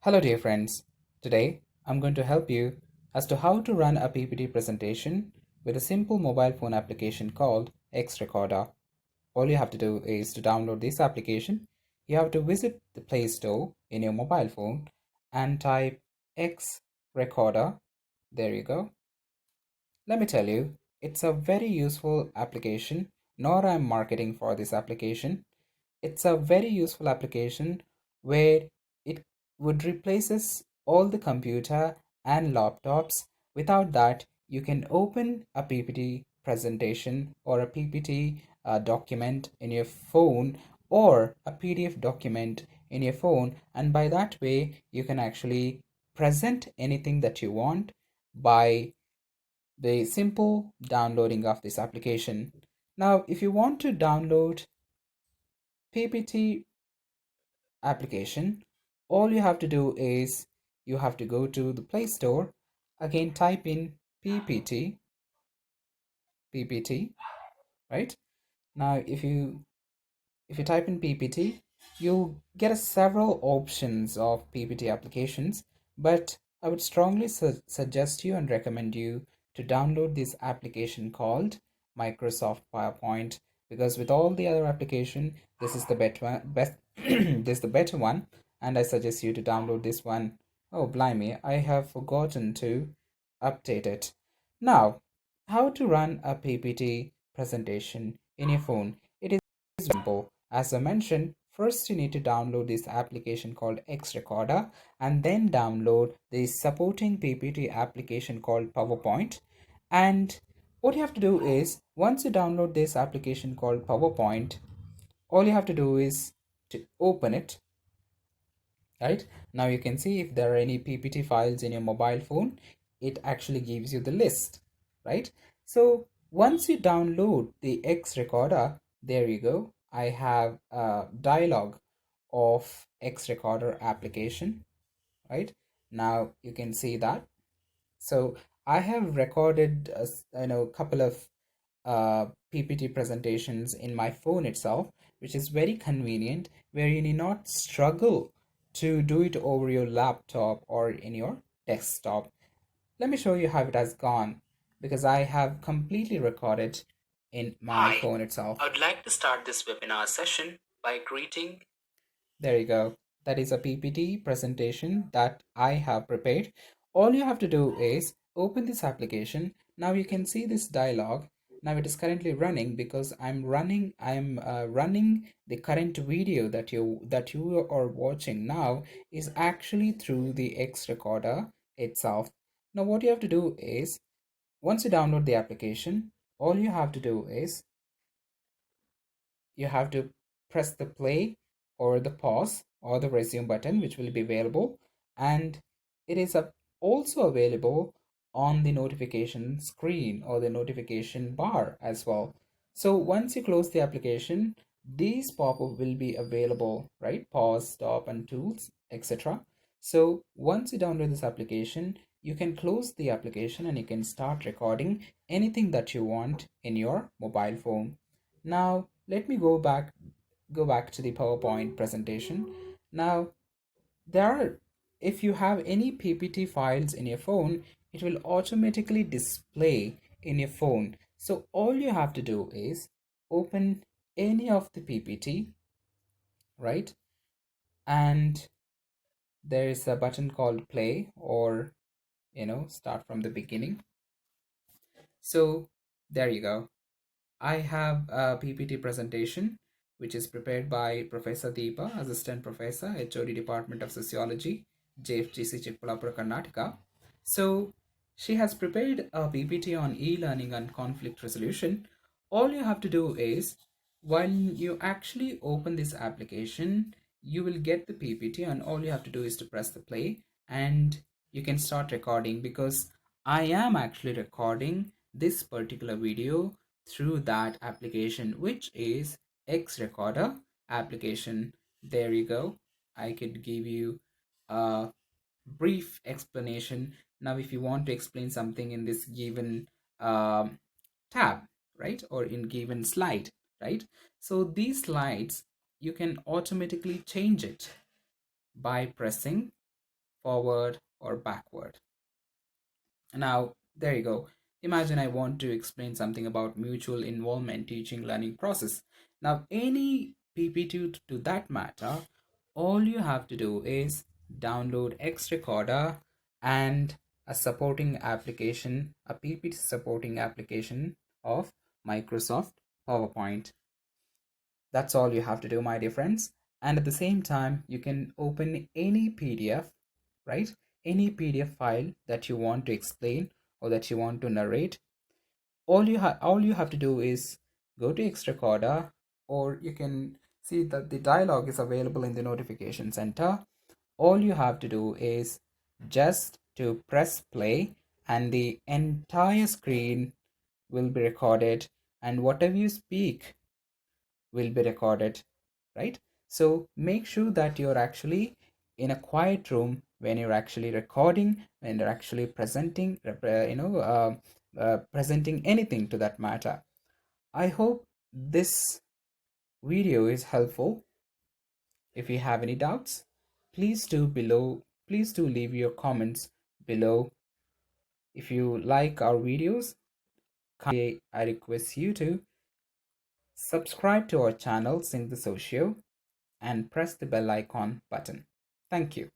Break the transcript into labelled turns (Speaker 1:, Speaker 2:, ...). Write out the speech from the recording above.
Speaker 1: Hello dear friends, today I'm going to help you as to how to run a PPT presentation with a simple mobile phone application called Xrecorder. All you have to do is to download this application. You have to visit the Play Store in your mobile phone and type Xrecorder. There you go. Let me tell you, it's a very useful application, nor I'm marketing for this application. It's a very useful application where it would replaces all the computer and laptops. Without that, you can open a PPT presentation or a PPT document in your phone or a PDF document in your phone, and by that way, you can actually present anything that you want by the simple downloading of this application. Now, if you want to download PPT application, all you have to do is you have to go to the Play Store, again type in PPT, right? Now if you type in PPT, you get a several options of PPT applications, but I would strongly suggest you and recommend you to download this application called Microsoft PowerPoint, because with all the other application, this is the best this is the better one, and I suggest you to download this one. Oh, blimey, I have forgotten to update it. Now, how to run a PPT presentation in your phone? It is simple. As I mentioned, first you need to download this application called Xrecorder and then download the supporting PPT application called PowerPoint. And what you have to do is, once you download this application called PowerPoint, all you have to do is to open it. Right now, you can see if there are any PPT files in your mobile phone, it actually gives you the list, right? So once you download the Xrecorder, there you go. I have a dialog of Xrecorder application, right? Now you can see that. So I have recorded a couple of PPT presentations in my phone itself, which is very convenient, where you need not struggle to do it over your laptop or in your desktop. Let me show you how it has gone, because I have completely recorded in my
Speaker 2: Hi,
Speaker 1: phone itself.
Speaker 2: I would like to start this webinar session by greeting.
Speaker 1: There you go. That is a PPT presentation that I have prepared. All you have to do is open this application. Now you can see this dialog. Now it is currently running because I'm running the current video that you are watching now is actually through the X recorder itself. Now what you have to do is, once you download the application, all you have to do is you have to press the play or the pause or the resume button, which will be available, and it is also available on the notification screen or the notification bar as well. So once you close the application, these pop-up will be available, right? Pause, stop, and tools, etc. So once you download this application, you can close the application and you can start recording anything that you want in your mobile phone. Now, let me go back to the PowerPoint presentation. Now, there are if you have any PPT files in your phone, it will automatically display in your phone. So all you have to do is open any of the PPT, right? And there is a button called play, or start from the beginning. So there you go. I have a PPT presentation which is prepared by Professor Deepa, Assistant Professor, HOD Department of Sociology, JFGC Chikpalapura, Karnataka. So she has prepared a PPT on e-learning and conflict resolution. All you have to do is, when you actually open this application, you will get the PPT, and all you have to do is to press the play and you can start recording, because I am actually recording this particular video through that application, which is Xrecorder application. There you go. I could give you a brief explanation. Now if you want to explain something in this given tab, right, or in given slide, right, so these slides you can automatically change it by pressing forward, or backward. Now, there you go. Imagine I want to explain something about mutual involvement teaching learning process. Now, any PPT to that matter, all you have to do is download Xrecorder and a supporting application, a PPT supporting application of Microsoft PowerPoint. That's all you have to do, my dear friends. And at the same time, you can open any PDF, right? Any PDF file that you want to explain or that you want to narrate. All you have to do is go to Xrecorder, or you can see that the dialog is available in the notification center. All you have to do is just to press play, and the entire screen will be recorded, and whatever you speak will be recorded, right? So make sure that you're actually in a quiet room when you're actually recording, when you're actually presenting, presenting anything to that matter. I hope this video is helpful. If you have any doubts, please do leave your comments below. If you like our videos, I request you to subscribe to our channel Sing the Socio and press the bell icon button. Thank you.